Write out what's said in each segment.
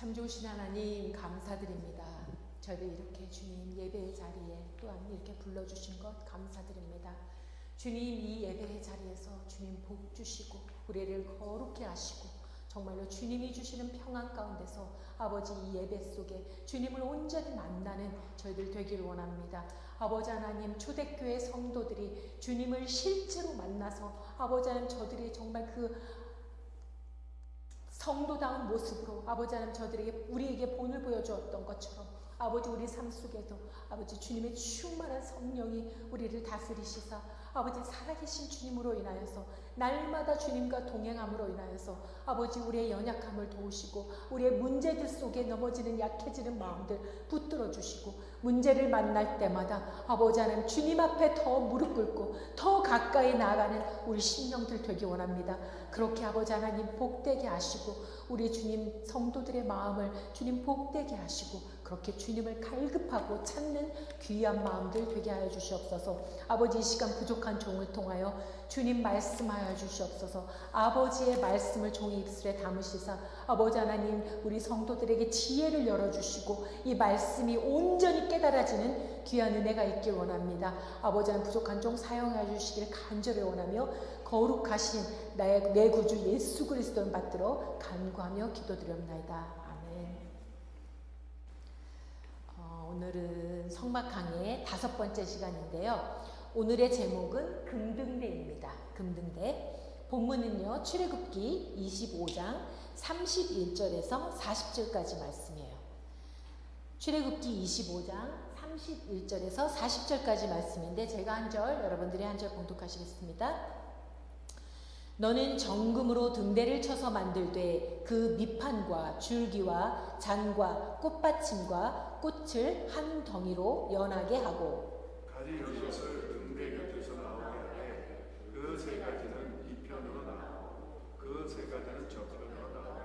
참 좋으신 하나님 감사드립니다. 저희를 이렇게 주님 예배의 자리에 또한 이렇게 불러주신 것 감사드립니다. 주님 이 예배의 자리에서 주님 복 주시고 우리를 거룩해 하시고 정말로 주님이 주시는 평안 가운데서 아버지 이 예배 속에 주님을 온전히 만나는 저희들 되기를 원합니다. 아버지 하나님 초대교회 성도들이 주님을 실제로 만나서 아버지 하나님 저들이 정말 그 성도다운 모습으로 아버지 하나님 저들에게 우리에게 본을 보여주었던 것처럼 아버지 우리 삶 속에도 아버지 주님의 충만한 성령이 우리를 다스리시사 아버지 살아계신 주님으로 인하여서 날마다 주님과 동행함으로 인하여서 아버지 우리의 연약함을 도우시고 우리의 문제들 속에 넘어지는 약해지는 마음들 붙들어 주시고 문제를 만날 때마다 아버지 하나님 주님 앞에 더 무릎 꿇고 더 가까이 나아가는 우리 심령들 되기 원합니다. 그렇게 아버지 하나님 복되게 하시고 우리 주님 성도들의 마음을 주님 복되게 하시고 그렇게 주님을 갈급하고 찾는 귀한 마음들 되게 하여 주시옵소서. 아버지 이 시간 부족한 종을 통하여 주님 말씀하여 주시옵소서. 아버지의 말씀을 종의 입술에 담으시사 아버지 하나님 우리 성도들에게 지혜를 열어주시고 이 말씀이 온전히 깨달아지는 귀한 은혜가 있길 원합니다. 아버지 하나님 부족한 종 사용하여 주시기를 간절히 원하며 거룩하신 내 구주 예수 그리스도를 받들어 간구하며 기도드렸나이다. 아멘. 오늘은 성막 강의 5번째 시간인데요. 오늘의 제목은 금등대입니다. 금등대. 본문은요. 출애굽기 25장 31절에서 40절까지 말씀이에요. 출애굽기 25장 31절에서 40절까지 말씀인데 제가 한 절, 여러분들이 한 절 봉독하시겠습니다. 너는 정금으로 등대를 쳐서 만들되 그 밑판과 줄기와 잔과 꽃받침과 꽃을 한 덩이로 연하게 하고 가지 여섯을 등대 곁에서 나오게 하되 그 세 가지는 이편으로 나오고 그 세 가지는 저편으로 나오게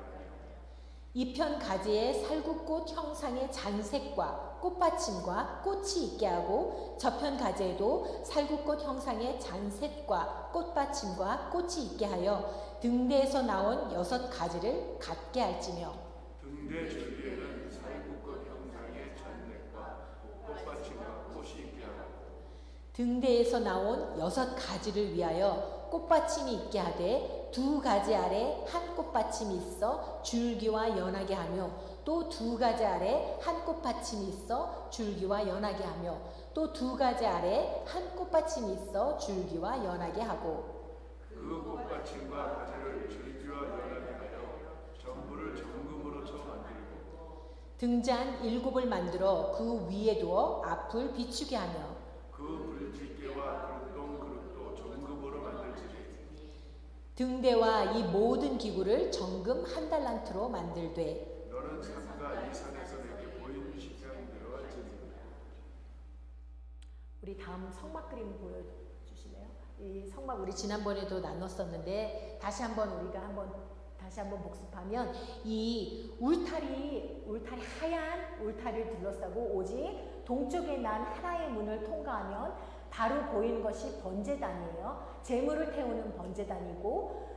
이편 가지에 살구꽃 형상의 잔색과 꽃받침과 꽃이 있게 하고 저편 가지에도 살구꽃 형상의 잔색과 꽃받침과 꽃이 있게 하여 등대에서 나온 6가지를 갖게 할지며 등대 줄기에는 살구꽃 형상의 잔색과 꽃받침과 꽃이 있게 하고 등대에서 나온 6가지를 위하여 꽃받침이 있게 하되 2가지 아래 한 꽃받침이 있어 줄기와 연하게 하며 또 2가지 아래 한 꽃받침이 있어 줄기와 연하게 하며 또 2가지 아래 한 꽃받침이 있어 줄기와 연하게 하고 그 꽃받침과 가지를 줄기와 연하게 하여 전부를 정금으로 쳐 만들고 등잔 7을 만들어 그 위에 두어 앞을 비추게 하며 그 불집게와 그릇도 정금으로 만들지니 등대와 이 모든 기구를 정금 1달란트로 만들되 너는 삼가 이 산에서 내게 보인 식량대로 할지니 우리 다음 성막 그림 보여주실래요? 이 성막 우리 지난번에도 나눴었는데 다시 한번 복습하면 이 울타리 하얀 울타리를 둘러싸고 오직 동쪽에 난 하나의 문을 통과하면 바로 보이는 것이 번제단이에요. 제물을 태우는 번제단이고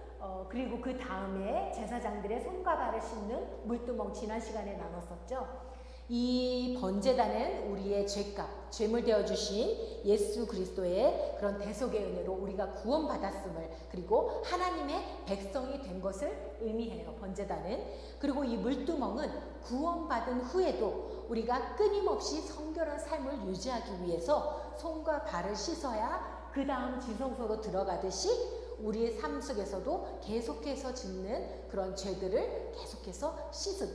그리고 그 다음에 제사장들의 손과 발을 씻는 물두멍 지난 시간에 나눴었죠. 이 번제단은 우리의 죄값, 죄물 되어주신 예수 그리스도의 그런 대속의 은혜로 우리가 구원받았음을 그리고 하나님의 백성이 된 것을 의미해요. 번제단은. 그리고 이 물두멍은 구원받은 후에도 우리가 끊임없이 성결한 삶을 유지하기 위해서 손과 발을 씻어야 그 다음 지성소로 들어가듯이 우리의 삶 속에서도 계속해서 짓는 그런 죄들을 계속해서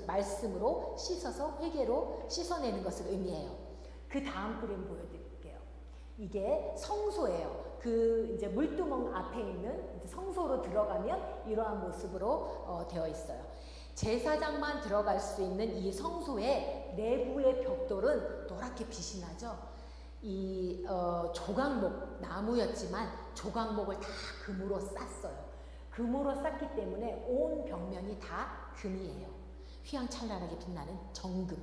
말씀으로 씻어서 회개로 씻어내는 것을 의미해요. 그 다음 그림 보여드릴게요. 이게 성소예요. 그 이제 물두멍 앞에 있는 성소로 들어가면 이러한 모습으로 되어 있어요. 제사장만 들어갈 수 있는 이 성소의 내부의 벽돌은 노랗게 빛이 나죠. 이 조각목 나무였지만 조각목을 다 금으로 쌌어요. 금으로 쌌기 때문에 온 벽면이 다 금이에요. 휘황찬란하게 빛나는 정금.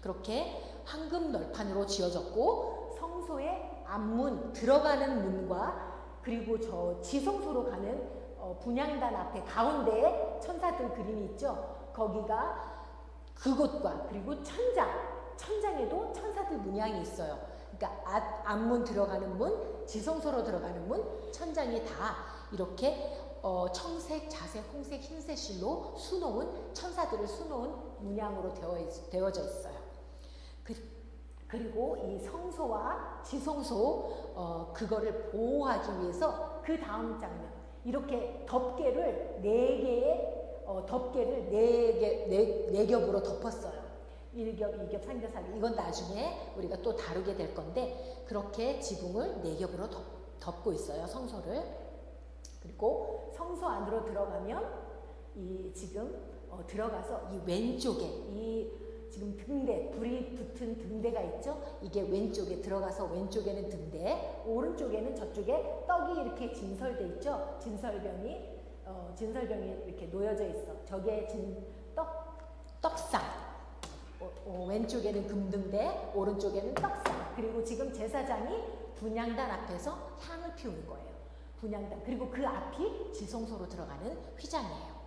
그렇게 황금 널판으로 지어졌고 성소의 앞문 들어가는 문과 그리고 저 지성소로 가는 분향단 앞에 가운데에 천사들 그림이 있죠. 거기가 그것과 그리고 천장에도 천사들 문양이 있어요. 그러니까 앞문 들어가는 문, 지성소로 들어가는 문, 천장이 다 이렇게 청색, 자색, 홍색, 흰색 실로 수놓은 천사들을 수놓은 문양으로 되어져 있어요. 그리고 이 성소와 지성소 그거를 보호하기 위해서 그 다음 장면 이렇게 덮개를 네 겹으로 덮었어요. 1겹, 2겹, 3겹, 4겹. 이건 나중에 우리가 또 다루게 될 건데 그렇게 지붕을 4겹으로 덮고 있어요. 성소를. 그리고 성소 안으로 들어가면 이 지금 들어가서 이 왼쪽에 이 지금 등대, 불이 붙은 등대가 있죠? 이게 왼쪽에 들어가서 왼쪽에는 등대, 오른쪽에는 저쪽에 떡이 이렇게 진설돼 있죠? 진설병이 이렇게 놓여져 있어. 저게 떡상. 왼쪽에는 금등대, 오른쪽에는 떡상. 그리고 지금 제사장이 분향단 앞에서 향을 피우는 거예요. 분향단. 그리고 그 앞이 지성소로 들어가는 휘장이에요.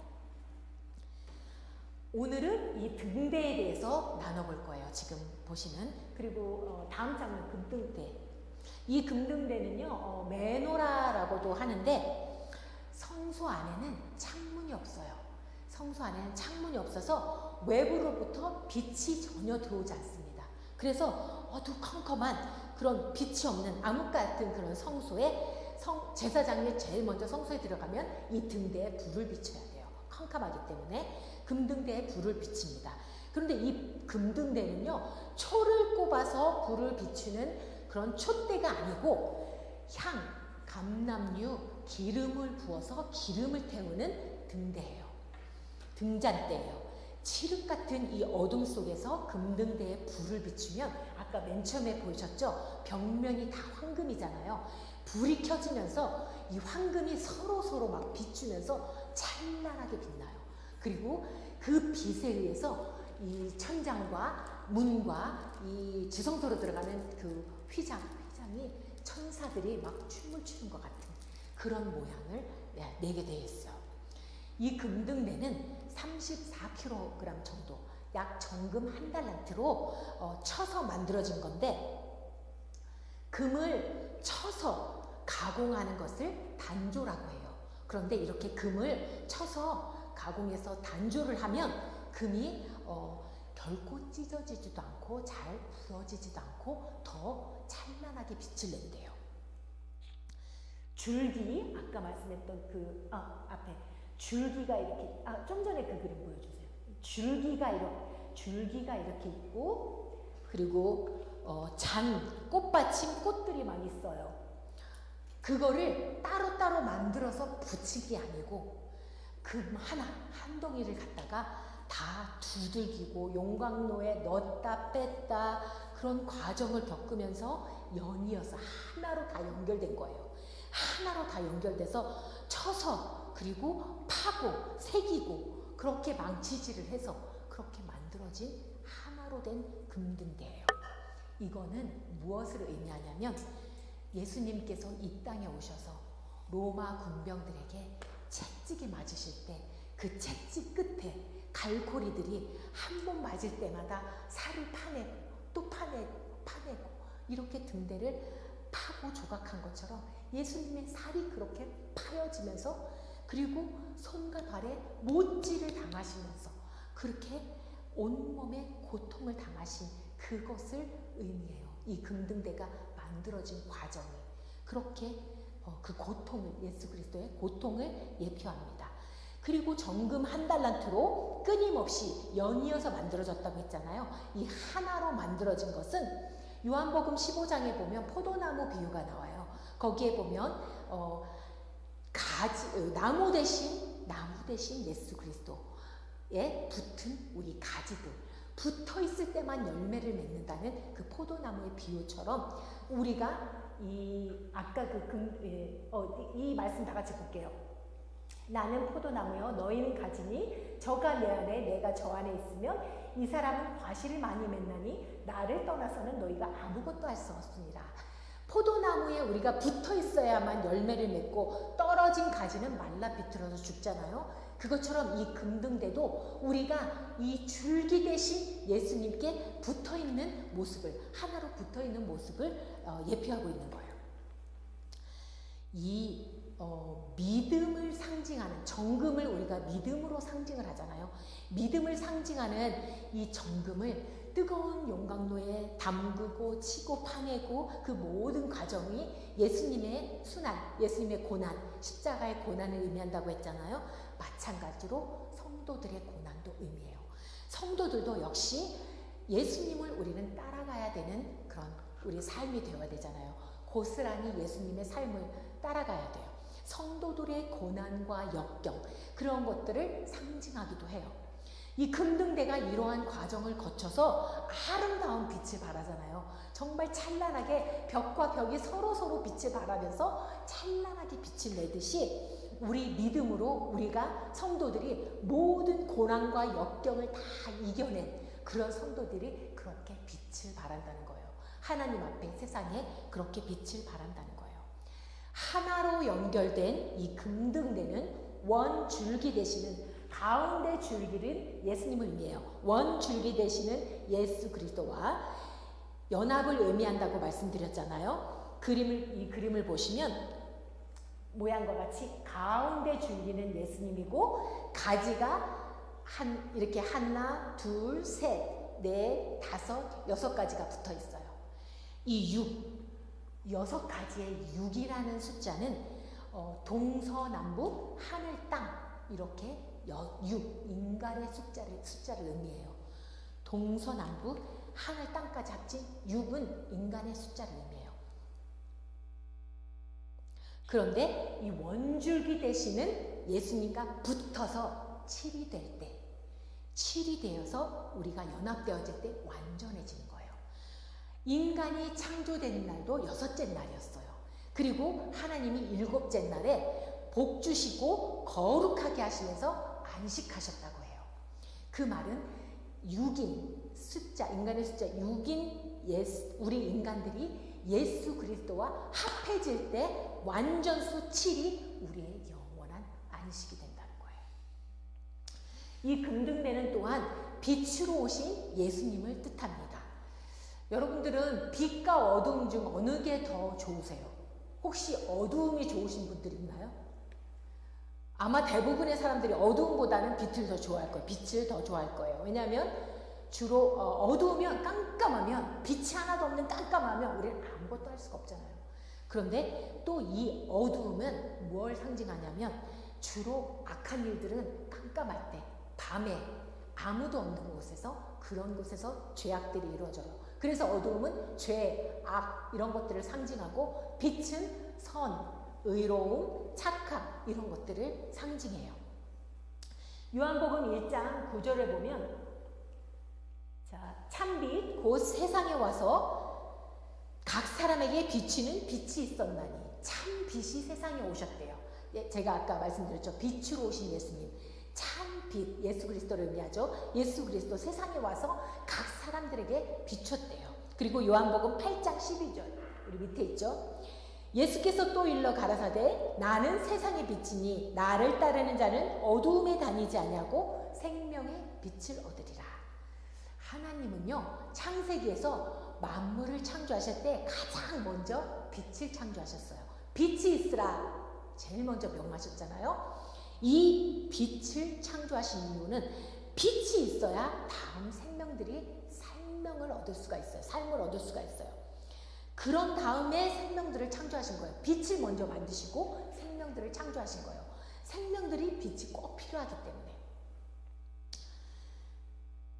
오늘은 이 등대에 대해서 나눠볼 거예요. 지금 보시는. 그리고 다음 장면 금등대. 이 금등대는요. 메노라라고도 하는데 성소 안에는 창문이 없어요. 성소 안에는 창문이 없어서 외부로부터 빛이 전혀 들어오지 않습니다. 그래서 어두컴컴한 그런 빛이 없는 암흑 같은 그런 성소에 제사장이 제일 먼저 성소에 들어가면 이 등대에 불을 비춰야 돼요. 컴컴하기 때문에 금등대에 불을 비칩니다. 그런데 이 금등대는요, 초를 꼽아서 불을 비추는 그런 촛대가 아니고 향, 감람류, 기름을 부어서 기름을 태우는 등대예요. 등잔대예요. 칠흑 같은 이 어둠 속에서 금등대에 불을 비추면 아까 맨 처음에 보셨죠? 벽면이 다 황금이잖아요. 불이 켜지면서 이 황금이 서로 막 비추면서 찬란하게 빛나요. 그리고 그 빛에 의해서 이 천장과 문과 이 지성소로 들어가는 그 휘장이 천사들이 막 춤을 추는 것 같은 그런 모양을 내게 되어 있어요. 이 금등대는 34kg 정도, 약 정금 1달란트로 쳐서 만들어진 건데 금을 쳐서 가공하는 것을 단조라고 해요. 그런데 이렇게 금을 쳐서 가공해서 단조를 하면 금이 결코 찢어지지도 않고 잘 부러지지도 않고 더 찬란하게 빛을 낸대요. 줄기, 아까 말씀했던 앞에 줄기가 이렇게, 좀 전에 그 그림 보여주세요. 줄기가 이렇게 있고, 그리고 꽃받침 꽃들이 막 있어요. 그거를 따로따로 만들어서 붙인 게 아니고 금 한 덩이를 갖다가 다 두들기고 용광로에 넣었다 뺐다 그런 과정을 겪으면서 연이어서 하나로 다 연결된 거예요. 하나로 다 연결돼서 쳐서 그리고 파고 새기고 그렇게 망치질을 해서 그렇게 만들어진 하나로 된 금등대예요. 이거는 무엇을 의미하냐면 예수님께서 이 땅에 오셔서 로마 군병들에게 채찍이 맞으실 때 그 채찍 끝에 갈고리들이 한 번 맞을 때마다 살을 파내고 또 파내고 이렇게 등대를 파고 조각한 것처럼 예수님의 살이 그렇게 파여지면서 그리고 손과 발에 못질을 당하시면서 그렇게 온몸에 고통을 당하신 그것을 의미해요. 이 금등대가 만들어진 과정이 그렇게 그 고통을 예수 그리스도의 고통을 예표합니다. 그리고 정금 1달란트로 끊임없이 연이어서 만들어졌다고 했잖아요. 이 하나로 만들어진 것은 요한복음 15장에 보면 포도나무 비유가 나와요. 거기에 보면 나무 대신 예수 그리스도에 붙은 우리 가지들 붙어 있을 때만 열매를 맺는다는 그 포도나무의 비유처럼 우리가 아까 이 말씀 다 같이 볼게요. 나는 포도나무요 너희는 가지니 저가 내 안에 내가 저 안에 있으면 이 사람은 과실을 많이 맺나니 나를 떠나서는 너희가 아무것도 할 수 없습니다. 포도나무에 우리가 붙어 있어야만 열매를 맺고 떨어진 가지는 말라 비틀어서 죽잖아요. 그것처럼 이 금등대도 우리가 이 줄기 대신 예수님께 붙어있는 모습을, 하나로 붙어있는 모습을 예표하고 있는 거예요. 이 믿음을 상징하는 정금을 우리가 믿음으로 상징을 하잖아요. 믿음을 상징하는 이 정금을 뜨거운 용광로에 담그고 치고 파내고 그 모든 과정이 예수님의 순환, 예수님의 고난, 십자가의 고난을 의미한다고 했잖아요. 마찬가지로 성도들의 고난도 의미해요. 성도들도 역시 예수님을 우리는 따라가야 되는 그런 우리 삶이 되어야 되잖아요. 고스란히 예수님의 삶을 따라가야 돼요. 성도들의 고난과 역경, 그런 것들을 상징하기도 해요. 이 금등대가 이러한 과정을 거쳐서 아름다운 빛을 발하잖아요. 정말 찬란하게 벽과 벽이 서로 빛을 발하면서 찬란하게 빛을 내듯이 우리 믿음으로 우리가 성도들이 모든 고난과 역경을 다 이겨낸 그런 성도들이 그렇게 빛을 발한다는 거예요. 하나님 앞에 세상에 그렇게 빛을 발한다는 거예요. 하나로 연결된 이 금등대는 원 줄기 되시는 가운데 줄기는 예수님을 의미해요. 원 줄기 되시는 예수 그리스도와 연합을 의미한다고 말씀드렸잖아요. 이 그림을 보시면 모양과 같이 가운데 줄기는 예수님이고 가지가 이렇게 하나, 둘, 셋, 넷, 다섯, 6가지가 붙어 있어요. 이 6가지의 6이라는 숫자는 동서남북, 하늘, 땅 이렇게 6, 인간의 숫자를 의미해요. 동서남북, 하늘, 땅까지 합친 6은 인간의 숫자를 의미해요. 그런데 이 원줄기 되시는 예수님과 붙어서 7이 될 때, 7이 되어서 우리가 연합되어질 때 완전해지는 거예요. 인간이 창조된 날도 6째 날이었어요. 그리고 하나님이 7째 날에 복 주시고 거룩하게 하시면서 안식하셨다고 해요. 그 말은 6인 숫자, 인간의 숫자 6인 우리 인간들이 예수 그리스도와 합해질 때 완전수 7이 우리의 영원한 안식이 된다는 거예요. 이 금등대는 또한 빛으로 오신 예수님을 뜻합니다. 여러분들은 빛과 어두움 중 어느 게 더 좋으세요? 혹시 어두움이 좋으신 분들 있나요? 아마 대부분의 사람들이 어두움보다는 빛을 더 좋아할 거예요. 빛을 더 좋아할 거예요. 왜냐하면 주로 어두우면 깜깜하면, 빛이 하나도 없는 깜깜하면 우리는 아무것도 할 수가 없잖아요. 그런데 또 이 어두움은 뭘 상징하냐면 주로 악한 일들은 깜깜할 때, 밤에 아무도 없는 곳에서, 그런 곳에서 죄악들이 이루어져요. 그래서 어두움은 죄, 악 이런 것들을 상징하고 빛은 선, 의로움, 착함 이런 것들을 상징해요. 요한복음 1장 9절에 보면 참빛 곧 세상에 와서 각 사람에게 비치는 빛이 있었나니 참 빛이 세상에 오셨대요. 제가 아까 말씀드렸죠. 빛으로 오신 예수님. 참 빛, 예수 그리스도를 의미하죠. 예수 그리스도 세상에 와서 각 사람들에게 비췄대요. 그리고 요한복음 8장 12절 우리 밑에 있죠. 예수께서 또 일러 가라사대 나는 세상의 빛이니 나를 따르는 자는 어두움에 다니지 아니하고 생명의 빛을 얻으리라. 하나님은요 창세기에서 만물을 창조하실 때 가장 먼저 빛을 창조하셨어요. 빛이 있으라 제일 먼저 명하셨잖아요. 이 빛을 창조하신 이유는 빛이 있어야 다음 생명들이 생명을 얻을 수가 있어요. 삶을 얻을 수가 있어요. 그런 다음에 생명들을 창조하신 거예요. 빛을 먼저 만드시고 생명들을 창조하신 거예요. 생명들이 빛이 꼭 필요하기 때문에.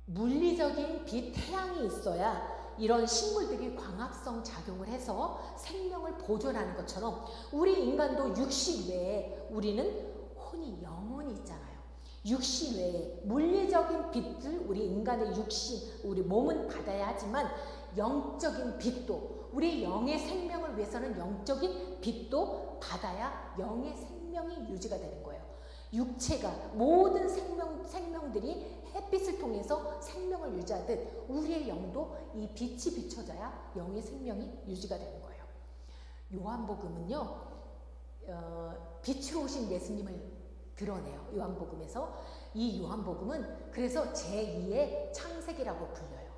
물리적인 빛, 태양이 있어야 이런 식물들이 광합성 작용을 해서 생명을 보존하는 것처럼 우리 인간도 육신 외에 우리는 혼이, 영혼이 있잖아요. 육신 외에 물리적인 빛을 우리 인간의 육신, 우리 몸은 받아야 하지만 영적인 빛도, 우리 영의 생명을 위해서는 영적인 빛도 받아야 영의 생명이 유지가 되는 거예요. 육체가 모든 생명들이 햇빛을 통해서 생명을 유지하듯 우리의 영도 이 빛이 비춰져야 영의 생명이 유지가 되는 거예요. 요한복음은요 빛으로 오신 예수님을 드러내요. 요한복음에서. 이 요한복음은 그래서 제2의 창세기라고 불려요.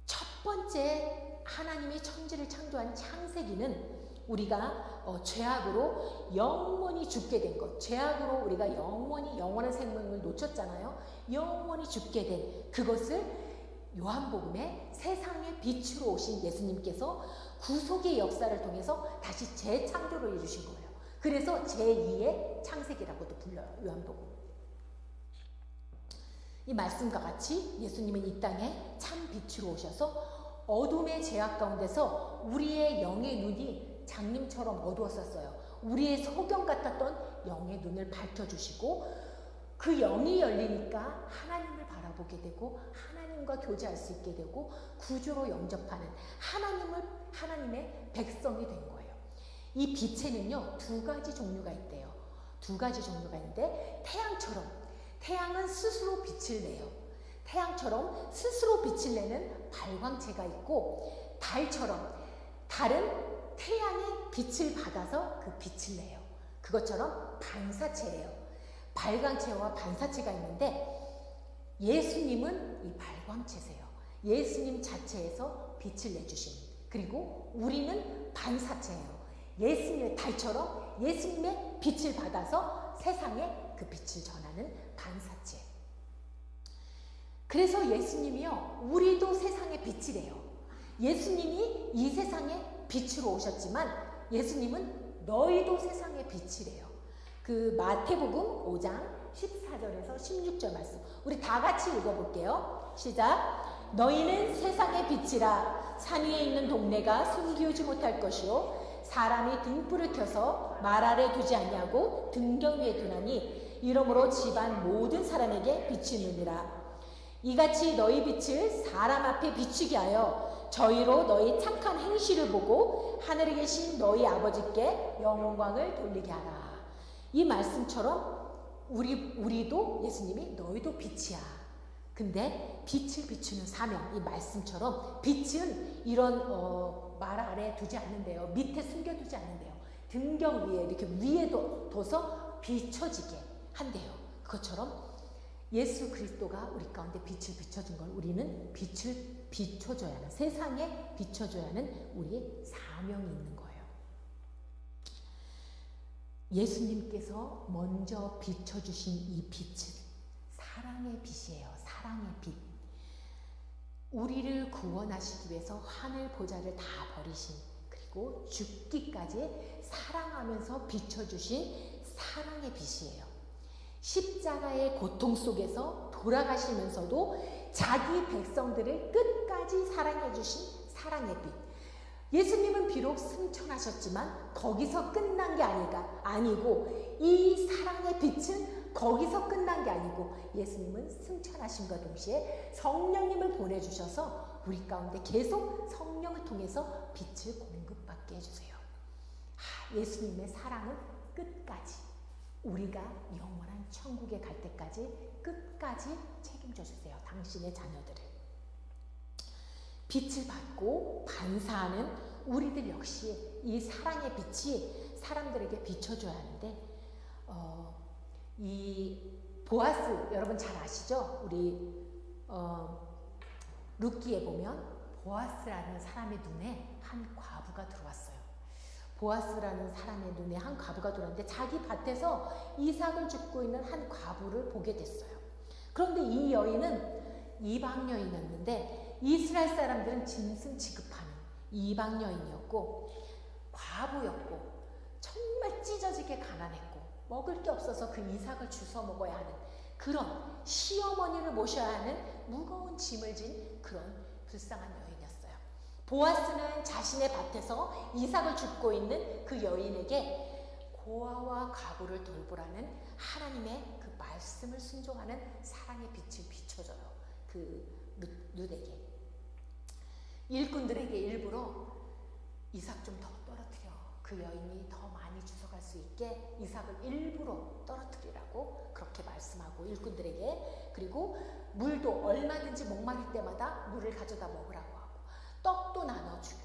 첫 번째 하나님이 천지를 창조한 창세기는 우리가 죄악으로 영원히 죽게 된 것, 죄악으로 우리가 영원한 생명을 놓쳤잖아요. 영원히 죽게 된 그것을 요한복음에 세상의 빛으로 오신 예수님께서 구속의 역사를 통해서 다시 재창조를 이루신 거예요. 그래서 제2의 창세기라고도 불려요. 요한복음. 이 말씀과 같이 예수님은 이 땅에 참 빛으로 오셔서 어둠의 죄악 가운데서 우리의 영의 눈이 장님처럼 어두웠었어요. 우리의 소경 같았던 영의 눈을 밝혀주시고 그 영이 열리니까 하나님을 바라보게 되고 하나님과 교제할 수 있게 되고 구주로 영접하는 하나님의 백성이 된 거예요. 이 빛에는요 2가지 종류가 있대요. 2가지 종류가 있는데 태양은 스스로 빛을 내요. 태양처럼 스스로 빛을 내는 발광체가 있고 달은 태양의 빛을 받아서 그 빛을 내요. 그것처럼 반사체예요. 발광체와 반사체가 있는데 예수님은 이 발광체세요. 예수님 자체에서 빛을 내주신. 그리고 우리는 반사체예요. 예수님의 달처럼 예수님의 빛을 받아서 세상에 그 빛을 전하는 반사체. 그래서 예수님이요 우리도 세상의 빛이래요. 예수님이 이 세상에 빛으로 오셨지만 예수님은 너희도 세상의 빛이래요. 그 마태복음 5장 14절에서 16절 말씀 우리 다 같이 읽어볼게요. 시작. 너희는 세상의 빛이라. 산 위에 있는 동네가 숨기우지 못할 것이요 사람이 등불을 켜서 말 아래 두지 아니하고 등경 위에 두나니 이러므로 집안 모든 사람에게 빛이 누니라. 이같이 너희 빛을 사람 앞에 비추게 하여 저희로 너희 착한 행실을 보고 하늘에 계신 너희 아버지께 영광을 돌리게 하라. 이 말씀처럼 우리도 예수님이 너희도 빛이야. 근데 빛을 비추는 사명, 이 말씀처럼 빛은 이런 말 아래 두지 않는데요. 밑에 숨겨두지 않는데요. 등경 위에 이렇게 위에 둬서 비춰지게 한대요. 그것처럼 예수 그리스도가 우리 가운데 빛을 비춰준 걸 우리는 빛을 비춰줘야 하는, 세상에 비춰줘야 하는 우리의 사명이 있는 거예요. 예수님께서 먼저 비춰주신 이 빛은 사랑의 빛이에요. 사랑의 빛. 우리를 구원하시기 위해서 하늘 보좌를 다 버리신, 그리고 죽기까지 사랑하면서 비춰주신 사랑의 빛이에요. 십자가의 고통 속에서 돌아가시면서도 자기 백성들을 끝까지 사랑해 주신 사랑의 빛. 예수님은 비록 승천하셨지만 거기서 끝난 게 아니고 이 사랑의 빛은 거기서 끝난 게 아니고 예수님은 승천하심과 동시에 성령님을 보내주셔서 우리 가운데 계속 성령을 통해서 빛을 공급받게 해주세요. 예수님의 사랑은 끝까지, 우리가 영원한 천국에 갈 때까지 끝까지 책임져 주세요. 당신의 자녀들을. 빛을 받고 반사하는 우리들 역시 이 사랑의 빛이 사람들에게 비춰줘야 하는데 이 보아스 여러분 잘 아시죠? 우리 룻기에 보면 보아스라는 사람의 눈에 한 과부가 들어왔어요. 보아스라는 사람의 눈에 한 과부가 들어왔는데 자기 밭에서 이삭을 줍고 있는 한 과부를 보게 됐어요. 그런데 이 여인은 이방 여인이었는데 이스라엘 사람들은 짐승 취급하는 이방 여인이었고 과부였고 정말 찢어지게 가난했고 먹을 게 없어서 그 이삭을 주워 먹어야 하는 그런 시어머니를 모셔야 하는 무거운 짐을 진 그런 불쌍한 여인이었어요. 보아스는 자신의 밭에서 이삭을 줍고 있는 그 여인에게 고아와 과부를 돌보라는 하나님의 그 말씀을 순종하는 사랑의 빛을 비춰줘요. 그 룻에게. 일꾼들에게 일부러 이삭 좀 더 떨어뜨려. 그 여인이 더 많이 주워갈 수 있게 이삭을 일부러 떨어뜨리라고 그렇게 말씀하고 일꾼들에게, 그리고 물도 얼마든지 목마를 때마다 물을 가져다 먹으라고 하고 떡도 나눠주고,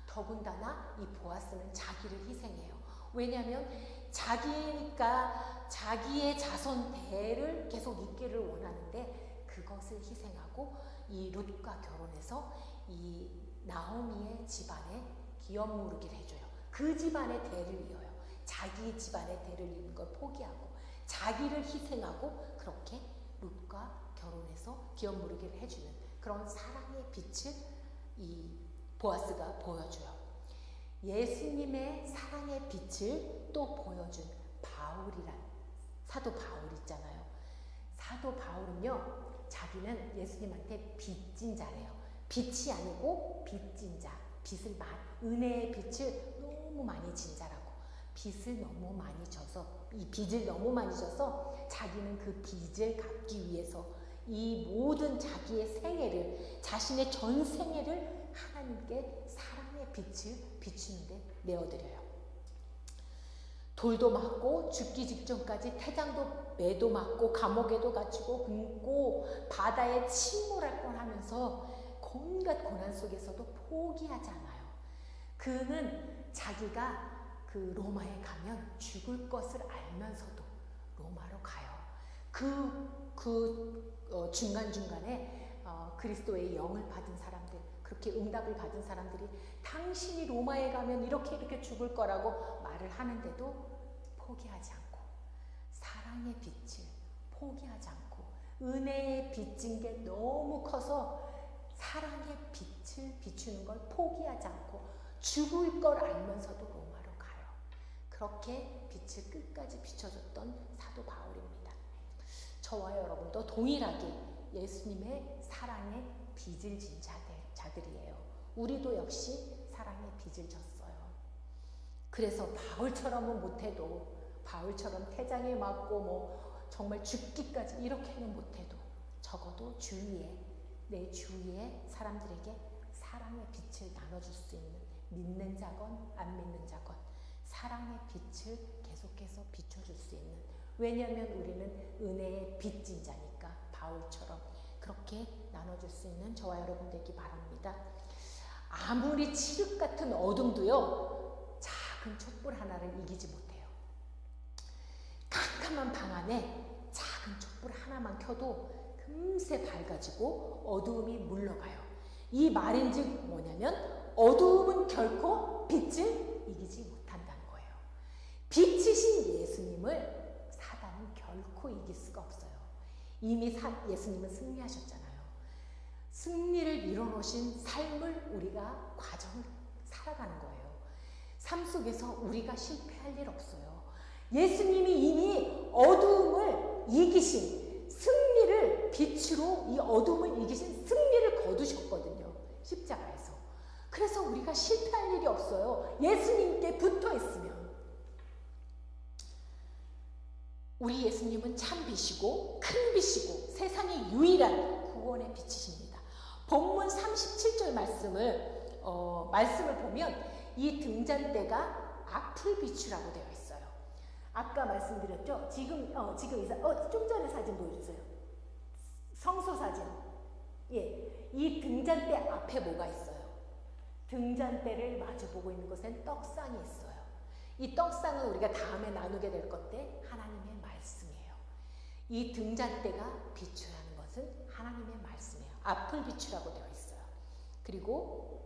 더군다나 이 보아스는 자기를 희생해요. 왜냐하면 자기가 자기의 자손 대를 계속 잇기를 원하는데 그것을 희생하고 이 룻과 결혼해서 이 나오미의 집안에 기업무르기를 해줘요. 그 집안의 대를 이어요. 자기 집안의 대를 잇는 걸 포기하고 자기를 희생하고 그렇게 룻과 결혼해서 기업무르기를 해주는 그런 사랑의 빛을 이 보아스가 보여줘요. 예수님의 사랑의 빛을 또 보여준 바울이란 사도 바울 있잖아요. 사도 바울은요, 자기는 예수님한테 빚진 자래요. 빛이 아니고 빚진 자, 은혜의 빛을 너무 많이 진 자라고. 빚을 너무 많이 져서, 이 빚을 너무 많이 져서 자기는 그 빚을 갚기 위해서 이 모든 자기의 생애를, 자신의 전 생애를 하나님께 사랑의 빛을 비추는데 내어드려요. 돌도 맞고 죽기 직전까지 태장도 매도 맞고 감옥에도 갇히고 굶고 바다에 침몰할 뻔하면서 온갖 고난 속에서도 포기하지 않아요. 그는 자기가 그 로마에 가면 죽을 것을 알면서도 로마로 가요. 중간중간에 그리스도의 영을 받은 사람들, 그렇게 응답을 받은 사람들이 당신이 로마에 가면 이렇게 죽을 거라고 말을 하는데도 포기하지 않고 사랑의 빛을 포기하지 않고 은혜의 빚진 게 너무 커서 사랑의 빛을 비추는 걸 포기하지 않고 죽을 걸 알면서도 로마로 가요. 그렇게 빛을 끝까지 비춰줬던 사도 바울입니다. 저와 여러분도 동일하게 예수님의 사랑의 빚을 진 자들이에요. 우리도 역시 사랑의 빚을 졌어요. 그래서 바울처럼은 못해도, 바울처럼 태장에 맞고 정말 죽기까지 이렇게는 못해도 적어도 내 주위의 사람들에게 사랑의 빛을 나눠줄 수 있는, 믿는 자건 안 믿는 자건 사랑의 빛을 계속해서 비춰줄 수 있는, 왜냐하면 우리는 은혜의 빚진 자니까 바울처럼 그렇게 나눠줄 수 있는 저와 여러분 되기 바랍니다. 아무리 칠흑 같은 어둠도요, 작은 촛불 하나를 이기지 못해요. 캄캄한 방 안에 작은 촛불 하나만 켜도 금세 밝아지고 어두움이 물러가요. 이 말인즉 뭐냐면 어두움은 결코 빛을 이기지 못한다는 거예요. 빛이신 예수님을 사단은 결코 이길 수가 없어요. 이미 예수님은 승리하셨잖아요. 승리를 이뤄놓으신 삶을 우리가 과정을 살아가는 거예요. 삶 속에서 우리가 실패할 일 없어요. 예수님이 이미 어두움을 이기신 승리를, 빛으로 이 어둠을 이기신 승리를 거두셨거든요. 십자가에서. 그래서 우리가 실패할 일이 없어요. 예수님께 붙어 있으면. 우리 예수님은 참 빛이고 큰 빛이고 세상의 유일한 구원의 빛이십니다. 본문 37절 말씀을 보면 이 등잔대가 앞을 비추라고 되어 있어요. 아까 말씀드렸죠? 지금 좀 전에 사진 보여주세요. 성소 사진. 예, 이 등잔대 앞에 뭐가 있어요? 등잔대를 마주보고 있는 곳엔 떡상이 있어요. 이 떡상은 우리가 다음에 나누게 될 건데 하나님의 말씀이에요. 이 등잔대가 비춰야 하는 것은 하나님의 말씀이에요. 앞을 비추라고 되어 있어요. 그리고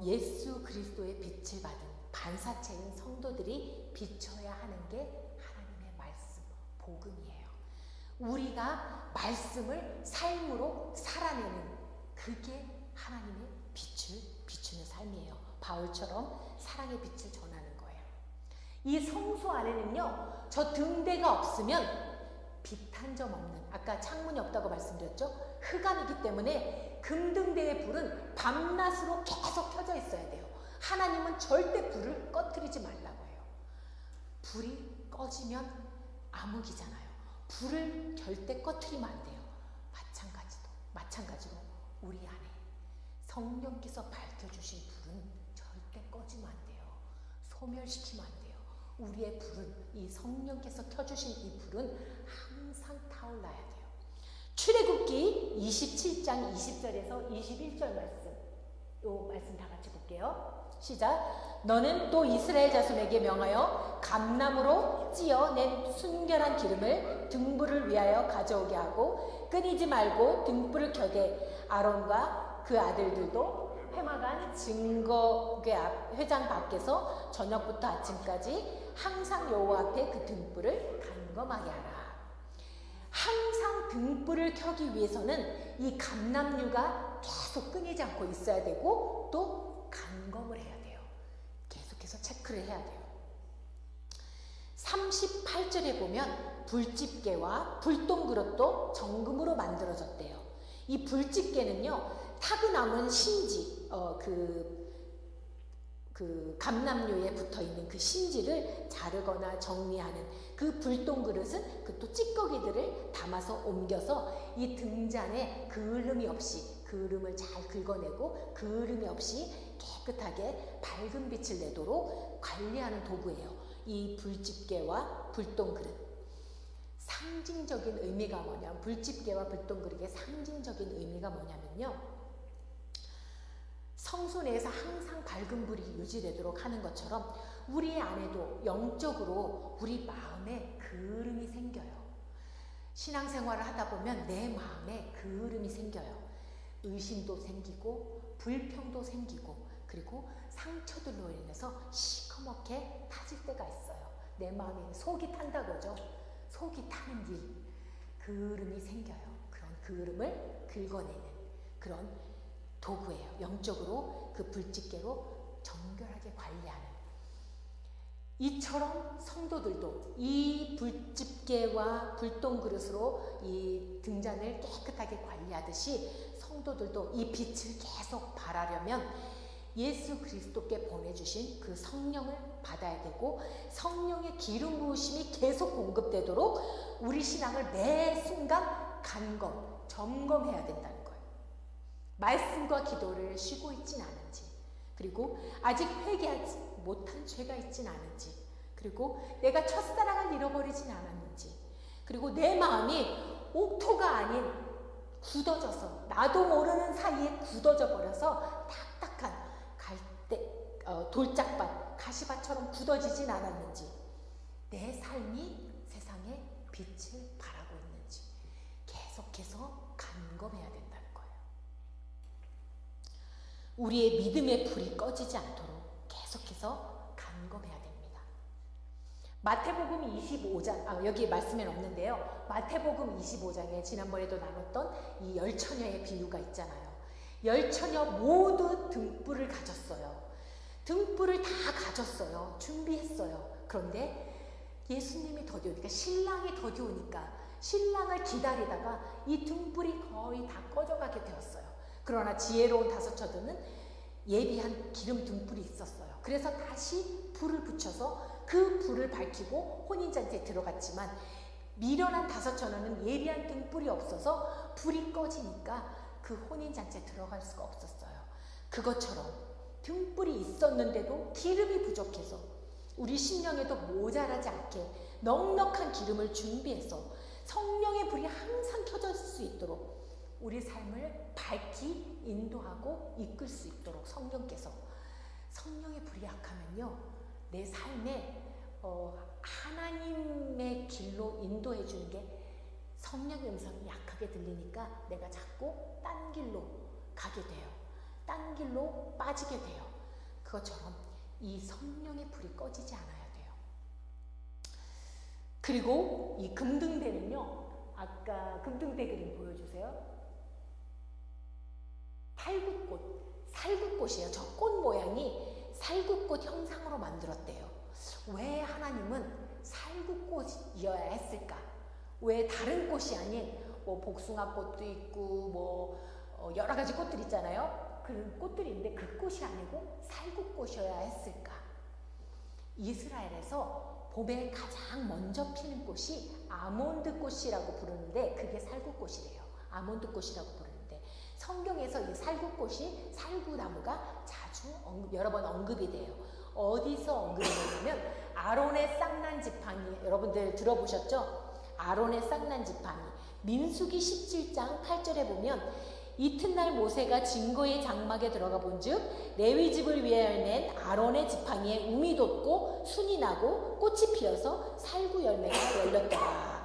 예수 그리스도의 빛을 받은 반사체인 성도들이 비춰야 하는 게 하나님의 말씀, 복음이에요. 우리가 말씀을 삶으로 살아내는, 그게 하나님의 빛을 비추는 삶이에요. 바울처럼 사랑의 빛을 전하는 거예요. 이 성소 안에는요, 저 등대가 없으면 빛 한 점 없는, 아까 창문이 없다고 말씀드렸죠? 흑암이기 때문에 금등대의 불은 밤낮으로 계속 켜져 있어야 돼요. 하나님은 절대 불을 꺼뜨리지 말라고 해요. 불이 꺼지면 암흑이잖아요. 불을 절대 꺼뜨리면 안 돼요. 마찬가지로 우리 안에 성령께서 밝혀주신 불은 절대 꺼지면 안 돼요. 소멸시키면 안 돼요. 우리의 불은, 이 성령께서 켜주신 이 불은 항상 타올라야 돼요. 출애굽기 27장 20절에서 21절 말씀 요 말씀 다 같이 볼게요. 시작. 너는 또 이스라엘 자손에게 명하여 감나무로 찧어낸 순결한 기름을 등불을 위하여 가져오게 하고 끊이지 말고 등불을 켜게 아론과 그 아들들도 회막안 증거궤 앞 회장 밖에서 저녁부터 아침까지 항상 여호와 앞에 그 등불을 감검하게 하라. 항상 등불을 켜기 위해서는 이 감람류가 계속 끊이지 않고 있어야 되고 또 감검을 해야 돼요. 계속해서 체크를 해야 돼요. 38절에 보면 불집게와 불똥그릇도 정금으로 만들어졌대요. 이 불집게는요, 타고남은 신지, 감람류에 붙어 있는 그 신지를 자르거나 정리하는 그 불똥그릇은 그 또 찌꺼기들을 담아서 옮겨서 이 등잔에 그을음이 없이 그을음을 잘 긁어내고 그을음이 없이 깨끗하게 밝은 빛을 내도록 관리하는 도구예요. 이 불집게와 불똥그릇. 상징적인 의미가 뭐냐면, 불집게와 불똥그릇의 상징적인 의미가 뭐냐면요, 성소 내에서 항상 밝은 불이 유지되도록 하는 것처럼 우리 안에도 영적으로 우리 마음에 그을음이 생겨요. 신앙생활을 하다 보면 내 마음에 그을음이 생겨요. 의심도 생기고 불평도 생기고 그리고 상처들로 인해서 시커멓게 타질 때가 있어요. 내 마음에 속이 탄다 그러죠. 속이 타는 일, 그을음이 생겨요. 그런 그을음을 긁어내는 그런 도구예요. 영적으로 그 불집게로 정결하게 관리하는. 이처럼 성도들도 이 불집게와 불똥그릇으로 이 등잔을 깨끗하게 관리하듯이 성도들도 이 빛을 계속 발하려면 예수 그리스도께 보내주신 그 성령을 받아야 되고, 성령의 기름 부으심이 계속 공급되도록 우리 신앙을 매 순간 점검해야 된다는 거예요. 말씀과 기도를 쉬고 있진 않은지, 그리고 아직 회개하지 못한 죄가 있진 않은지, 그리고 내가 첫사랑을 잃어버리진 않았는지, 그리고 내 마음이 옥토가 아닌 굳어져서 나도 모르는 사이에 굳어져 버려서 딱딱한 돌짝밭, 가시밭처럼 굳어지진 않았는지, 내 삶이 세상에 빛을 발하고 있는지 계속해서 점검해야 된다는 거예요. 우리의 믿음의 불이 꺼지지 않도록 계속해서 점검해야 됩니다. 마태복음 25장, 여기 말씀엔 없는데요. 마태복음 25장에 지난번에도 나눴던 이 10처녀의 비유가 있잖아요. 10처녀 모두 등불을 가졌어요. 등불을 다 가졌어요. 준비했어요. 그런데 예수님이 더디 오니까, 신랑이 더디 오니까 신랑을 기다리다가 이 등불이 거의 다 꺼져가게 되었어요. 그러나 지혜로운 다섯 처녀는 예비한 기름 등불이 있었어요. 그래서 다시 불을 붙여서 그 불을 밝히고 혼인잔치에 들어갔지만, 미련한 다섯 처녀는 예비한 등불이 없어서 불이 꺼지니까 그 혼인잔치에 들어갈 수가 없었어요. 그것처럼 등불이 있었는데도 기름이 부족해서 우리 심령에도 모자라지 않게 넉넉한 기름을 준비해서 성령의 불이 항상 켜질 수 있도록 우리 삶을 밝히 인도하고 이끌 수 있도록 성령께서, 성령의 불이 약하면요, 내 삶에 하나님의 길로 인도해 주는 게, 성령의 음성이 약하게 들리니까 내가 자꾸 딴 길로 가게 돼요. 딴 길로 빠지게 돼요. 그것처럼 이 성령의 불이 꺼지지 않아야 돼요. 그리고 이 금등대는요, 아까 금등대 그림 보여주세요. 살구꽃이에요. 저 꽃 모양이 살구꽃 형상으로 만들었대요. 왜 하나님은 살구꽃이어야 했을까? 왜 다른 꽃이 아닌 뭐 복숭아꽃도 있고 여러 가지 꽃들 있잖아요. 그런 꽃들이 있는데 그 꽃이 아니고 살구꽃이어야 했을까? 이스라엘에서 봄에 가장 먼저 피는 꽃이 아몬드 꽃이라고 부르는데 그게 살구꽃이래요. 아몬드 꽃이라고 부르는데 성경에서 이 살구꽃이, 살구나무가 자주 여러 번 언급이 돼요. 어디서 언급이 되냐면 아론의 쌍난 지팡이, 여러분들 들어보셨죠? 아론의 쌍난 지팡이. 민수기 17장 8절에 보면 이튿날 모세가 증거의 장막에 들어가 본즉 레위 집을 위하여 낸 아론의 지팡이에 움이 돋고 순이 나고 꽃이 피어서 살구 열매가 열렸더라.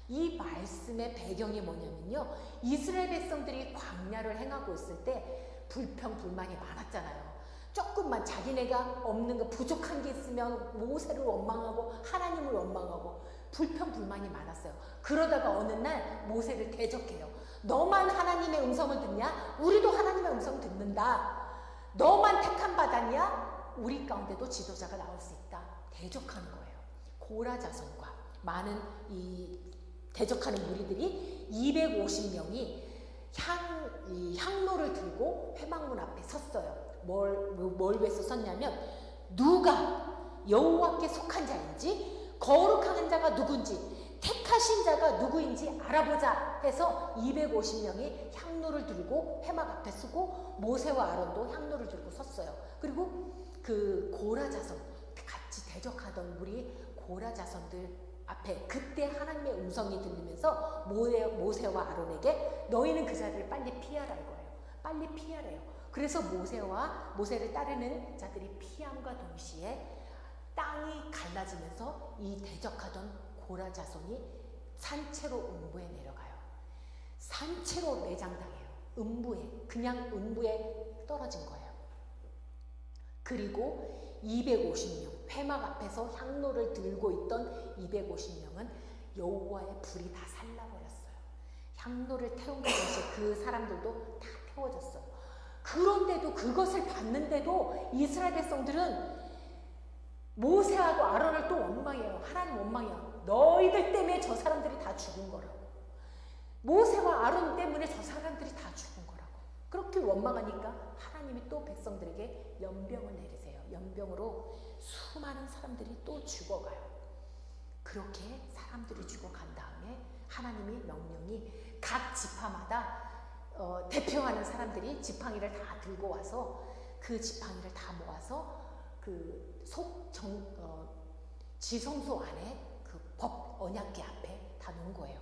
이 말씀의 배경이 뭐냐면요, 이스라엘 백성들이 광야를 행하고 있을 때 불평불만이 많았잖아요. 조금만 자기네가 없는 거 부족한 게 있으면 모세를 원망하고 하나님을 원망하고 불평불만이 많았어요. 그러다가 어느 날 모세를 대적해요. 너만 하나님의 음성을 듣냐? 우리도 하나님의 음성을 듣는다. 너만 택함 받았냐? 우리 가운데도 지도자가 나올 수 있다. 대적하는 거예요. 고라 자손과 많은 이 대적하는 무리들이 250명이 향로를 들고 회막문 앞에 섰어요. 뭘 위해서 섰냐면 누가 여호와께 속한 자인지 거룩한 자가 누군지 택하신 자가 누구인지 알아보자 해서 250명이 향로를 들고 회막 앞에 서고 모세와 아론도 향로를 들고 섰어요. 그리고 그 고라 자손 같이 대적하던 우리 고라 자손들 앞에 그때 하나님의 음성이 들리면서 모세와 아론에게 너희는 그 자리를 빨리 피하라 이거예요. 빨리 피하래요. 그래서 모세를 따르는 자들이 피함과 동시에 땅이 갈라지면서 이 대적하던 고라 자손이 산채로 음부에 내려가요. 산채로 매장당해요. 그냥 음부에 떨어진 거예요. 그리고 250명, 회막 앞에서 향로를 들고 있던 250명은 여호와의 불이 다 살라버렸어요. 향로를 태운 것이 그 사람들도 다 태워졌어요. 그런데도 그것을 봤는데도 이스라엘 백성들은 모세하고 아론을 또 원망해요. 하나님 원망해요. 너희들 때문에 저 사람들이 다 죽은 거라고. 모세와 아론 때문에 저 사람들이 다 죽은 거라고. 그렇게 원망하니까 하나님이 또 백성들에게 연병을 내리세요. 연병으로 수많은 사람들이 또 죽어가요. 그렇게 사람들이 죽어간 다음에 하나님이 명령이 각 지파마다 대표하는 사람들이 지팡이를 다 들고 와서 그 지팡이를 다 모아서 그 지성소 안에 그 법 언약궤 앞에 다 놓은 거예요.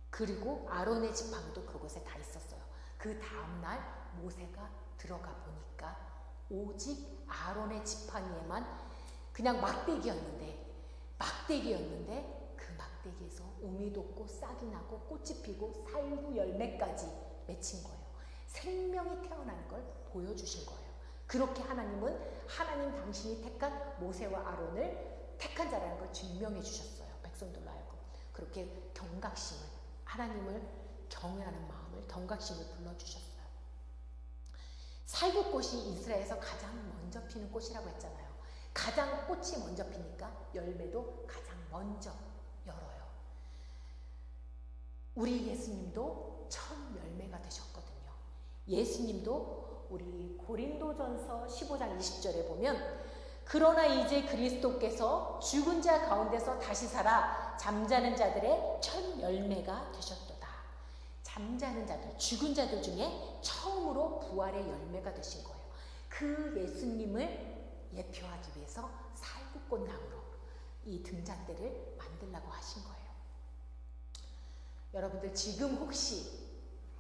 그리고 아론의 지팡이도 그곳에 다 있었어요. 그 다음날 모세가 들어가 보니까 오직 아론의 지팡이에만 그냥 막대기였는데 그 막대기에서 우미 돋고 싹이 나고 꽃이 피고 살구 열매까지 맺힌 거예요. 생명이 태어나는 걸 보여주신 거예요. 그렇게 하나님은 하나님 당신이 택한 모세와 아론을 택한 자라는 걸 증명해 주셨어요. 백성들로 하여금 그렇게 경각심을, 하나님을 경외하는 마음을, 경각심을 불러주셨어요. 살구꽃이 이스라엘에서 가장 먼저 피는 꽃이라고 했잖아요. 가장 꽃이 먼저 피니까 열매도 가장 먼저 열어요. 우리 예수님도 첫 열매가 되셨거든요. 예수님도 우리 고린도전서 15장 20절에 보면 그러나 이제 그리스도께서 죽은 자 가운데서 다시 살아 잠자는 자들의 첫 열매가 되셨도다. 잠자는 자들, 죽은 자들 중에 처음으로 부활의 열매가 되신 거예요. 그 예수님을 예표하기 위해서 살구꽃나무로 이 등잔대를 만들라고 하신 거예요. 여러분들 지금 혹시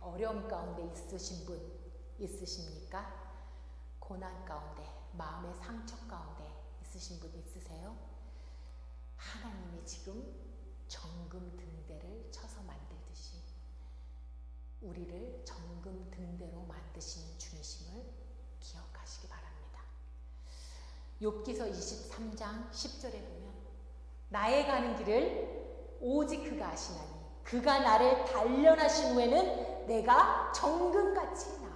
어려움 가운데 있으신 분 있으십니까? 고난 가운데, 마음의 상처 가운데 있으신 분 있으세요? 하나님이 지금 정금 등대를 쳐서 만들듯이 우리를 정금 등대로 만드시는 중이심을 기억하시기 바랍니다. 욥기서 23장 10절에 보면 나의 가는 길을 오직 그가 아시나니 그가 나를 단련하신 후에는 내가 정금같이 나오리라.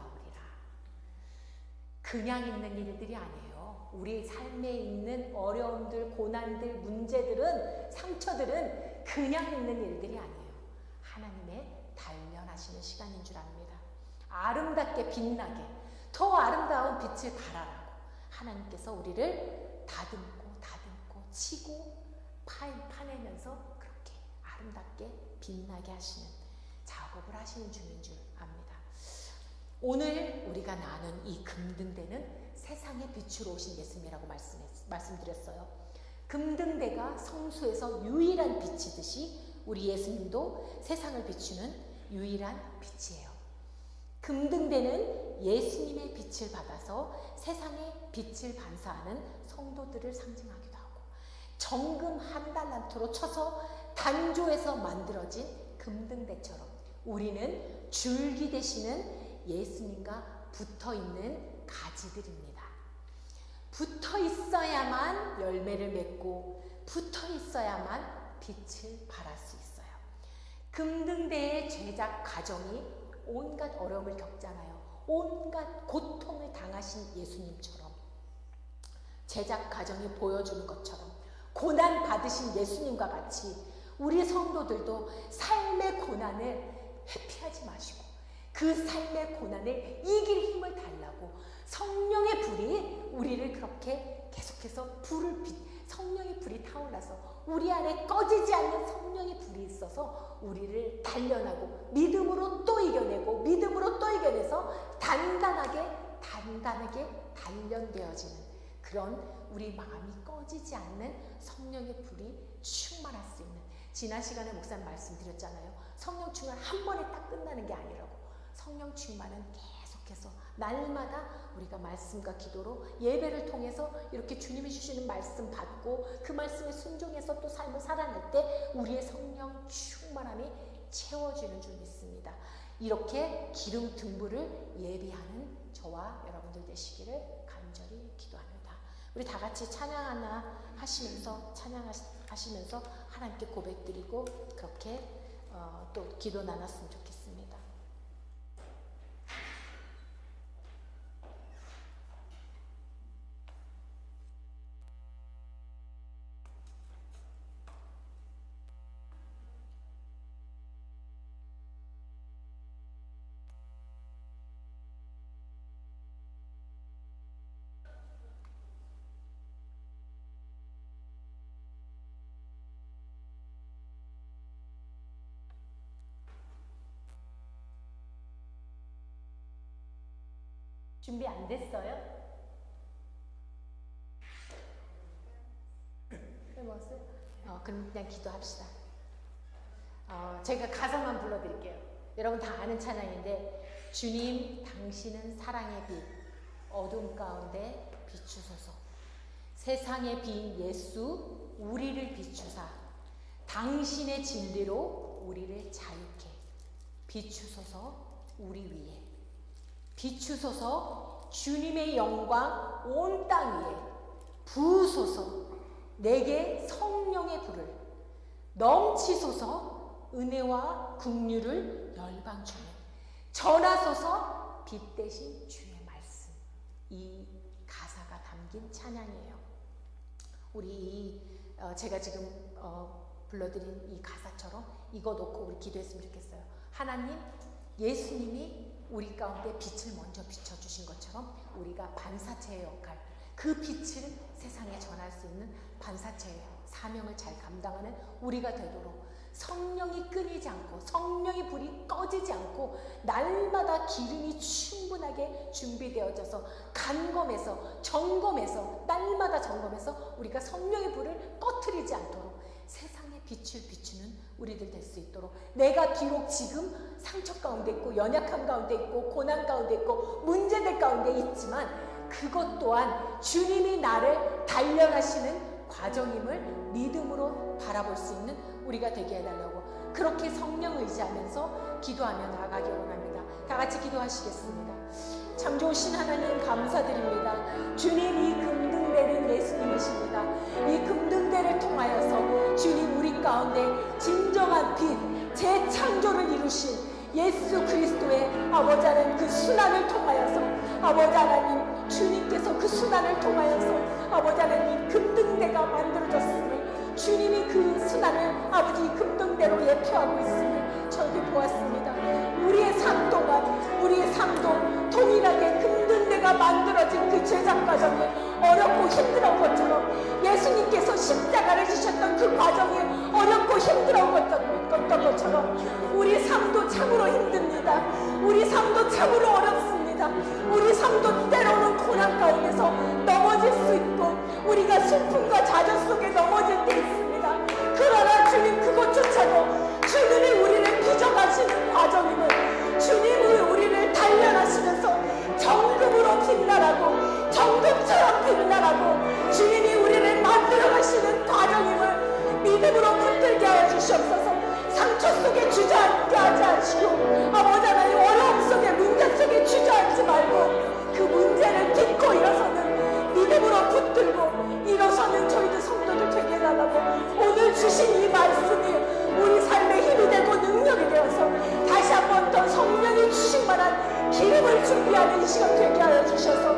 그냥 있는 일들이 아니에요. 우리 삶에 있는 어려움들, 고난들, 문제들은, 상처들은 그냥 있는 일들이 아니에요. 하나님의 단련하시는 시간인 줄 압니다. 아름답게 빛나게 더 아름다운 빛을 발하라고 하나님께서 우리를 다듬고 치고 파내면서 그렇게 아름답게 빛나게 하시는 작업을 하시는 중인 줄 압니다. 오늘 우리가 나눈 이 금등대는 세상의 빛으로 오신 예수님이라고 말씀드렸어요. 금등대가 성수에서 유일한 빛이듯이 우리 예수님도 세상을 비추는 유일한 빛이에요. 금등대는 예수님의 빛을 받아서 세상에 빛을 반사하는 성도들을 상징하기도 하고, 정금 한 달란트로 쳐서 단조해서 만들어진 금등대처럼 우리는 줄기 되시는 예수님과 붙어있는 가지들입니다. 붙어 있어야만 열매를 맺고 붙어 있어야만 빛을 발할 수 있어요. 금등대의 제작 과정이 온갖 어려움을 겪잖아요. 온갖 고통을 당하신 예수님처럼, 제작 과정이 보여주는 것처럼 고난 받으신 예수님과 같이 우리 성도들도 삶의 고난을 회피하지 마시고 그 삶의 고난을 이길 힘을 달라고 성령의 불이 우리를 그렇게 계속해서 성령의 불이 타올라서 우리 안에 꺼지지 않는 성령의 불이 있어서 우리를 단련하고 믿음으로 또 이겨내고 믿음으로 또 이겨내서 단단하게 단련되어지는 그런 우리 마음이 꺼지지 않는 성령의 불이 충만할 수 있는, 지난 시간에 목사님 말씀드렸잖아요. 성령 충만 한 번에 딱 끝나는 게 아니라고. 성령 충만은 계속해서 날마다 우리가 말씀과 기도로 예배를 통해서 이렇게 주님이 주시는 말씀 받고 그 말씀에 순종해서 또 삶을 살아낼 때 우리의 성령 충만함이 채워지는 줄 믿습니다. 이렇게 기름 등불을 예비하는 저와 여러분들 되시기를 간절히 기도합니다. 우리 다 같이 찬양 하나 찬양하시면서 하나님께 고백드리고 그렇게 또 기도 나눴으면 좋겠습니다. 준비 안 됐어요? 해봤어요? 그럼 그냥 기도합시다. 제가 가사만 불러드릴게요. 여러분 다 아는 찬양인데, 주님 당신은 사랑의 빛, 어둠 가운데 비추소서. 세상의 빛 예수 우리를 비추사 당신의 진리로 우리를 자유케 비추소서. 우리 위에 비추소서. 주님의 영광 온 땅 위에 부으소서. 내게 성령의 불을 넘치소서. 은혜와 긍휼을 열방 중에 전하소서. 빛 대신 주의 말씀. 이 가사가 담긴 찬양이에요. 우리 제가 지금 불러드린 이 가사처럼 이거 놓고 우리 기도했으면 좋겠어요. 하나님, 예수님이 우리 가운데 빛을 먼저 비춰주신 것처럼 우리가 반사체의 역할, 그 빛을 세상에 전할 수 있는 반사체의 사명을 잘 감당하는 우리가 되도록 성령이 끊이지 않고 성령의 불이 꺼지지 않고 날마다 기름이 충분하게 준비되어져서 간검해서 점검해서 날마다 점검해서 우리가 성령의 불을 꺼트리지 않도록 세상의 빛을 비추는 우리들 될 수 있도록, 내가 비록 지금 상처 가운데 있고 연약함 가운데 있고 고난 가운데 있고 문제들 가운데 있지만 그것 또한 주님이 나를 단련하시는 과정임을 믿음으로 바라볼 수 있는 우리가 되게 해달라고, 그렇게 성령 의지하면서 기도하며 나아가기 원합니다. 다 같이 기도하시겠습니다. 참 좋으신 하나님 감사드립니다. 주님, 이 금등대는 예수님이십니다. 이 금등대를 통하여서 주님 우리 가운데 진정한 빛, 재창조를 이루신 예수 그리스도의 아버지 하나님 그 순환을 통하여서 아버지 하나님 주님께서 그 순환을 통하여서 아버지 하나님 금등대가 만들어졌음을, 주님이 그 순환을 아버지 금등대로 예표하고 있음을 저희들 보았습니다. 우리의 삶 동안 우리의 삶도 동일하게 금등대가 만들어진 그 제작 과정이 어렵고 힘들었던 것처럼, 예수님께서 십자가를 지셨던 그 과정이 어렵고 힘들었던 것처럼 우리 삶도 참으로 힘듭니다. 우리 삶도 참으로 어렵습니다. 우리 삶도 때로는 고난 가운데서 넘어질 수 있고 우리가 슬픔과 좌절 속에 넘어질 때 있습니다. 그러나 주님, 그것조차도 주님이 우리를 빚어가시는 과정임을, 주님이 우리를 달려 이 시간 되게 하여 주셔서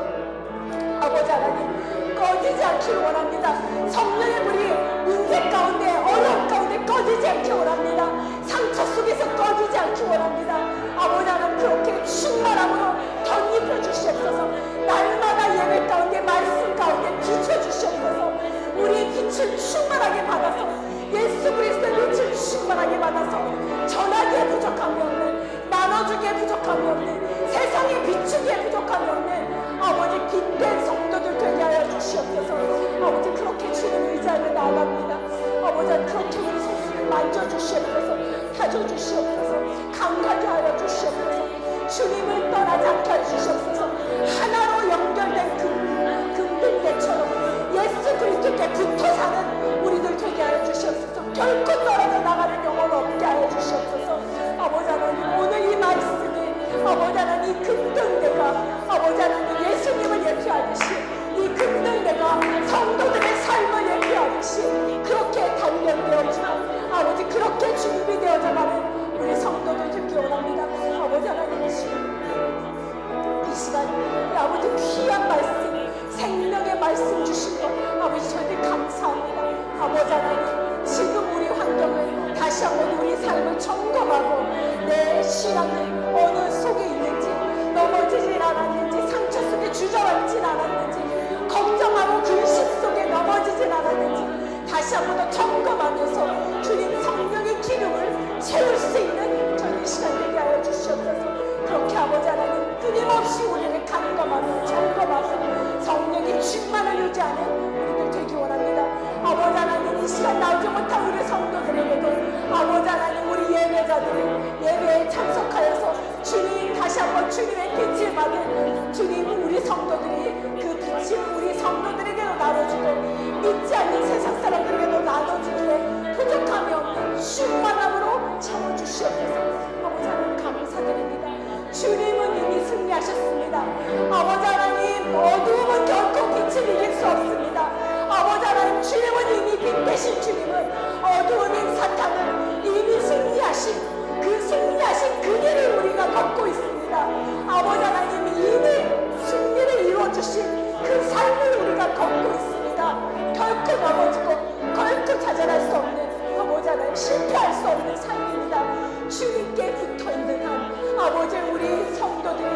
아버지 하나님 꺼지지 않기를 원합니다. 성령의 불이 문제 가운데 어려움 가운데 꺼지지 않기 원합니다. 상처 속에서 꺼지지 않기 원합니다. 아버지 하나님 그렇게 충만함으로 덧입혀 주시옵소서. 날마다 예배 가운데 말씀 가운데 비춰 주시옵소서. 우리의 빛을 충만하게 받아서 예수 그리스도의 빛을 충만하게 받아서 전하기에 부족함이 없는, 나눠주기에 부족함이 없는, 세상에 비추기에 부족함이 없는 아버지 빛된 성도들 되게 하여 주시옵소서. 아버지 그렇게 주는 의자에 나아갑니다. 아버지 그렇게 우리 성도들 만져주시옵소서. 다져주시옵소서. 강하게 하여 주시옵소서. 주님을 떠나지 않게 하여 주시옵소서. 하나로 연결된 금등대처럼 예수 그리스도께 붙어 사는 우리들 되게 하여 주시옵소서. 결코 떨어져 나가는 영혼 없게 하여 주시옵소서. 아버지 하나님 오늘 이 말씀이 아버지 하나님 이 금등대가 아버지 하나님 예수님을 예표하듯이 이 금등대가 성도들의 삶을 예표하듯이 그렇게 단련되어지고 아버지 그렇게 준비 되어져가는 우리 성도들 되기 원합니다. 아버지 하나님 이 시간 아버지 귀한 말씀 생명의 말씀 주신 것 아버지 저희들 감사합니다. 아버지 하나님 지금 우리 환경을 다시 한번 우리 삶을 점검하고 내 신앙이 어느 속에 있는지 넘어지진 않았는지 상처 속에 주저앉진 않았는지 걱정하고 근심 속에 넘어지진 않았는지 다시 한번 더 점검하면서 주님 성령의 기름을 채울 수 있는 저희 시간 되게 하여 주시옵소서. 그렇게 아버지 하나님 끊임없이 우리를 간검하며 점검하며 성령의 충만을 유지하는 우리들 되기 원합니다. 아버지 하나님 이 시간 나오지 못한 우리 성도들에게도 아버지 하나님 우리 예배자들이 예배에 참석하여서 주님 다시 한번 주님의 빛을 받은 주님 우리 성도들이 그 빛을 우리 성도들에게도 나눠주고 믿지 않는 세상 사람들에게도 나눠주기에 부족함이 없는 충만함으로 채워주시옵소서. 아버지 하나님 감사드립니다. 주님은 이미 승리하셨습니다. 아버지 하나님 어두움은 결코 빛을 이길 수 없습니다. 아버지 하나님 주님은 이미 빛 대신 주님은 어두움인 사탄을 이미 승리하신 그 승리하신 그 길을 우리가 걷고 있습니다. 아버지 하나님 이미 승리를 이루어주신 그 삶을 우리가 걷고 있습니다. 결코 넘어지고 결코 좌절할 수 없는 아버지 하나님 실패할 수 없는 삶입니다. 주님께 붙어있는 한 아버지 우리 성도들이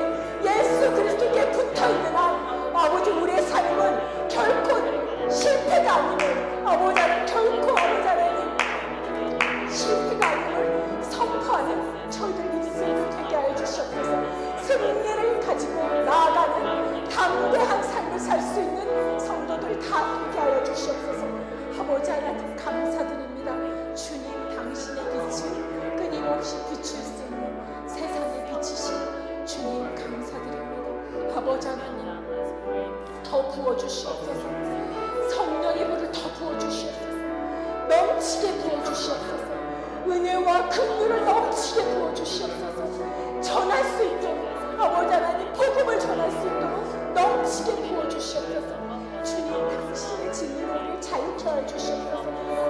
예수 그리스도께 붙어있는 한 아버지 우리의 삶은 결코 실패가 아니고 아버지 하나님 결코 아버지 하나님 실패가 아님을 선포하는 저희들 입술을 되게 하여 주시옵소서. 승리를 가지고 나아가는 담대한 삶을 살 수 있는 성도들 다 되게 하여 주시옵소서. 아버지 하나님 감사드립니다. 주님 당신의 빛을 끊임없이 비출 수 있는 세상의 빛이신 주님 감사드립니다. 아버지 하나님 더 부어주시옵소서. 성령의 불을 더 부어주시옵소서. 넘치게 부어주시옵소서. 은혜와 긍휼을 넘치게 부어주시옵소서. 전할 수 있도록 아버지 하나님 복음을 전할 수 있도록 넘치게 부어주시옵소서. 주님 당신의 진리로 우리를 자유케 하여 주시옵소서.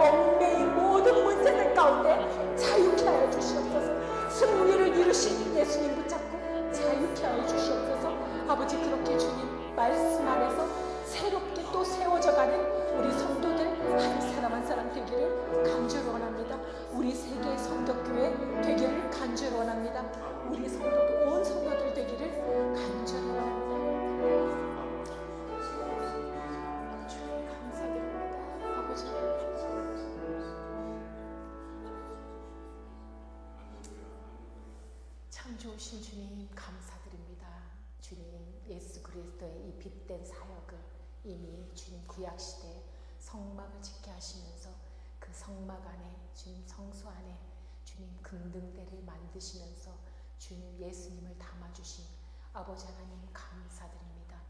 얽매인 모든 문제들 가운데 자유케 하여 주시옵소서. 승리를 이루신 예수님 붙잡고 자유케 하여 주시옵소서. 아버지 그렇게 주님 말씀 안에서 새롭게 또 세워져가는 우리 성도들 한 사람 한 사람 되기를 간절히 원합니다. 우리 세계 성덕교회 되기를 간절히 원합니다. 우리 성도들 온 성도들 되기를 간절히 원합니다. 주님 감사드립니다. 아버지 참 좋으신 주님 감사드립니다. 주님 예수 그리스도의 이 빛된 사역을 이미 주님 구약시대에 성막을 짓게 하시면서 그 성막 안에 주님 성소 안에 주님 금등대를 만드시면서 주님 예수님을 담아주신 아버지 하나님 감사드립니다.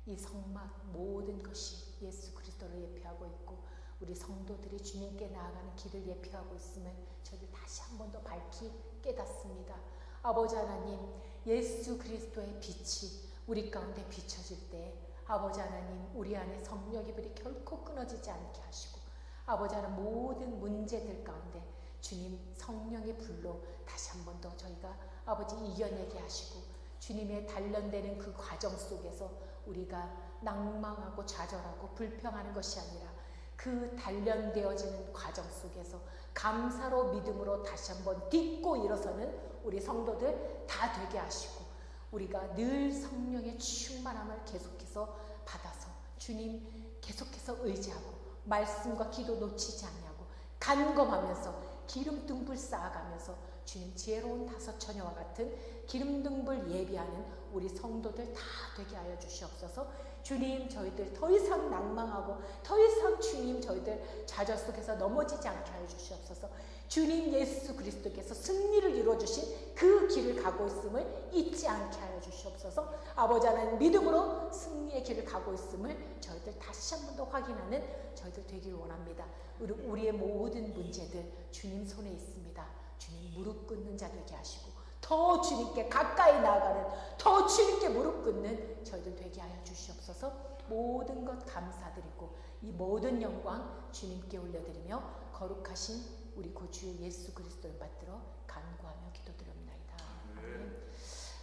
이 성막 모든 것이 예수 그리스도를 예표하고 있고 우리 성도들이 주님께 나아가는 길을 예표하고 있음을 저희들 다시 한 번 더 밝히 깨닫습니다. 아버지 하나님 예수 그리스도의 빛이 우리 가운데 비춰질 때 아버지 하나님 우리 안에 성령의 불이 결코 끊어지지 않게 하시고 아버지 하나님 모든 문제들 가운데 주님 성령의 불로 다시 한 번 더 저희가 아버지 이겨내게 하시고 주님의 단련되는 그 과정 속에서 우리가 낭망하고 좌절하고 불평하는 것이 아니라 그 단련되어지는 과정 속에서 감사로 믿음으로 다시 한번 딛고 일어서는 우리 성도들 다 되게 하시고, 우리가 늘 성령의 충만함을 계속해서 받아서 주님 계속해서 의지하고 말씀과 기도 놓치지 않냐고 간검하면서 기름등불 쌓아가면서 주님 지혜로운 다섯 처녀와 같은 기름등불 예비하는 우리 성도들 다 되게 하여 주시옵소서. 주님, 저희들 더 이상 낭망하고 더 이상 주님 저희들 좌절 속에서 넘어지지 않게 하여 주시옵소서. 주님 예수 그리스도께서 승리를 이루어주신 그 길을 가고 있음을 잊지 않게 하여 주시옵소서. 아버지 하나님, 믿음으로 승리의 길을 가고 있음을 저희들 다시 한 번 더 확인하는 저희들 되기를 원합니다. 우리의 모든 문제들 주님 손에 있습니다. 주님 무릎 꿇는 자 되게 하시고 더 주님께 가까이 나아가는, 더 주님께 무릎 꿇는 저희들 되게 하여 주시옵소서. 모든 것 감사드리고 이 모든 영광 주님께 올려드리며 거룩하신 우리 구주 예수 그리스도를 받들어 간구하며 기도드립나이다. 아멘.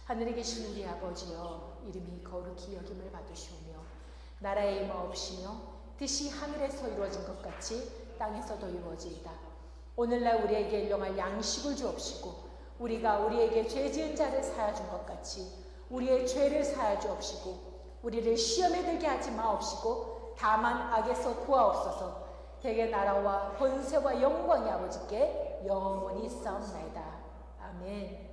하늘에 계신 우리 아버지여, 이름이 거룩히 여김을 받으시오며 나라의 임하옵시며 뜻이 하늘에서 이루어진 것 같이 땅에서도 이루어지이다. 오늘날 우리에게 일용할 양식을 주옵시고 우리가 우리에게 죄 지은 자를 사하여 준 것 같이 우리의 죄를 사하여 주옵시고 우리를 시험에 들게 하지 마옵시고 다만 악에서 구하옵소서. 대개 나라와 권세와 영광이 아버지께 영원히 있사옵나이다. 아멘.